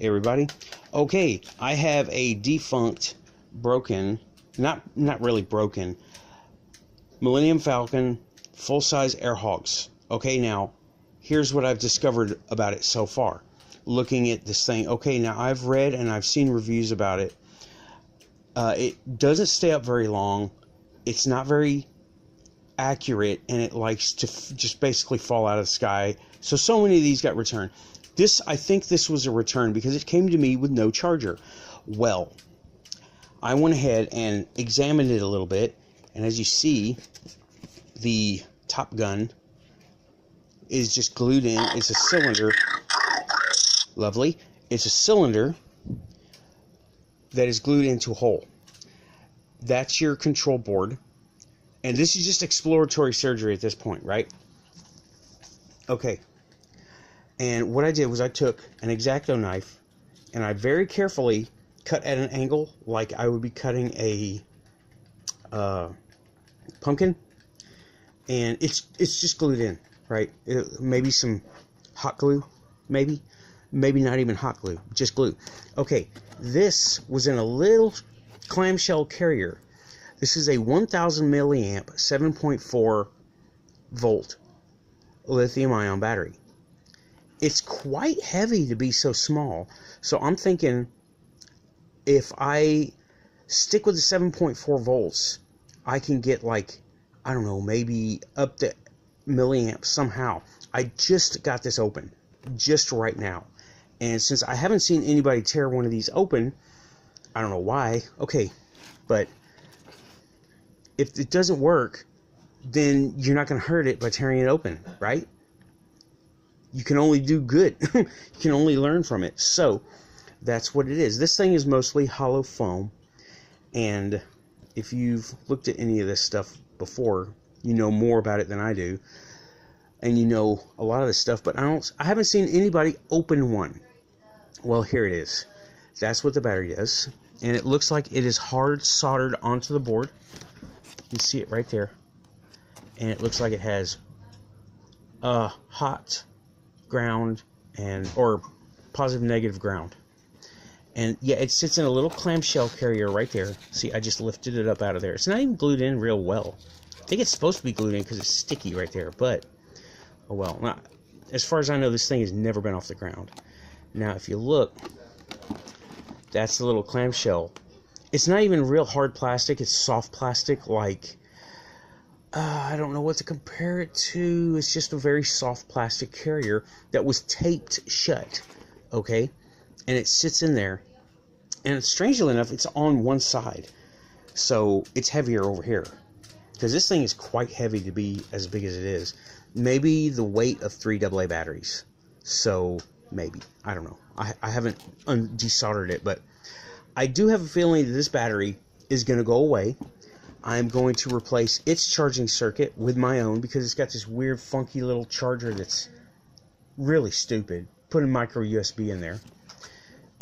Everybody. Okay, I have a defunct, broken, not really broken, Millennium Falcon full-size Air Hogs. Okay, now, here's what I've discovered about it so far. Looking at this thing, okay, now I've read and I've seen reviews about it. It doesn't stay up very long. It's not very accurate, and it likes to just basically fall out of the sky. So many of these got returned. I think this was a return because it came to me with no charger. Well, I went ahead and examined it a little bit, and as you see, the top gun is just glued in. It's a cylinder. Lovely. It's a cylinder that is glued into a hole. That's your control board. And this is just exploratory surgery at this point, right? Okay. And what I did was I took an X-Acto knife and I very carefully cut at an angle like I would be cutting a pumpkin. And it's just glued in, right? Maybe some hot glue, maybe not even hot glue, just glue. Okay, this was in a little clamshell carrier. This is a 1000 milliamp 7.4 volt lithium ion battery. It's quite heavy to be so small, so I'm thinking if I stick with the 7.4 volts, I can get like, I don't know, maybe up to milliamps somehow. I just got this open just right now, and since I haven't seen anybody tear one of these open, I don't know why. Okay, but if it doesn't work, then you're not going to hurt it by tearing it open, right? You can only do good. You can only learn from it. So that's what it is. This thing is mostly hollow foam, and if you've looked at any of this stuff before, you know more about it than I do, and you know a lot of this stuff, but I haven't seen anybody open one. Well, here it is. That's what the battery does, and it looks like it is hard soldered onto the board. You see it right there, and it looks like it has hot ground or positive negative ground, and yeah, it sits in a little clamshell carrier right there. See, I just lifted it up out of there. It's not even glued in real well. I think it's supposed to be glued in because it's sticky right there, but oh well. Now, as far as I know, this thing has never been off the ground. Now if you look, that's the little clamshell. It's not even real hard plastic, it's soft plastic, like, I don't know what to compare it to. It's just a very soft plastic carrier that was taped shut, okay? And it sits in there, and strangely enough, it's on one side, so it's heavier over here, because this thing is quite heavy to be as big as it is. Maybe the weight of 3 AA batteries, so maybe, I don't know. I haven't desoldered it, but I do have a feeling that this battery is going to go away. I'm going to replace its charging circuit with my own because it's got this weird, funky little charger that's really stupid. Put a micro USB in there,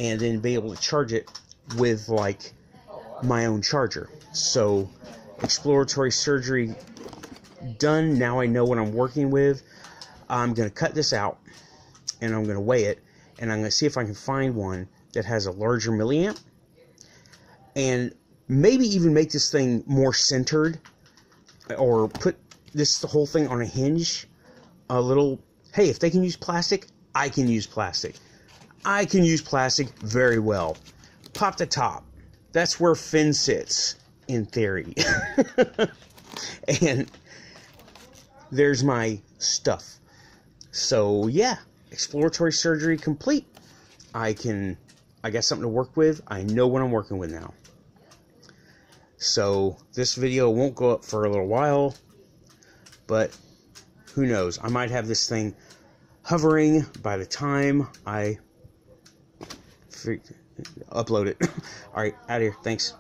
and then be able to charge it with, like, my own charger. So, exploratory surgery done. Now I know what I'm working with. I'm going to cut this out, and I'm going to weigh it, and I'm going to see if I can find one that has a larger milliamp, and maybe even make this thing more centered, or put the whole thing on a hinge. A little, hey, if they can use plastic, I can use plastic. I can use plastic very well. Pop the top. That's where Finn sits, in theory. And there's my stuff. So yeah, exploratory surgery complete. I got something to work with. I know what I'm working with now. So this video won't go up for a little while, but who knows? I might have this thing hovering by the time I upload it. Alright, out of here. Thanks.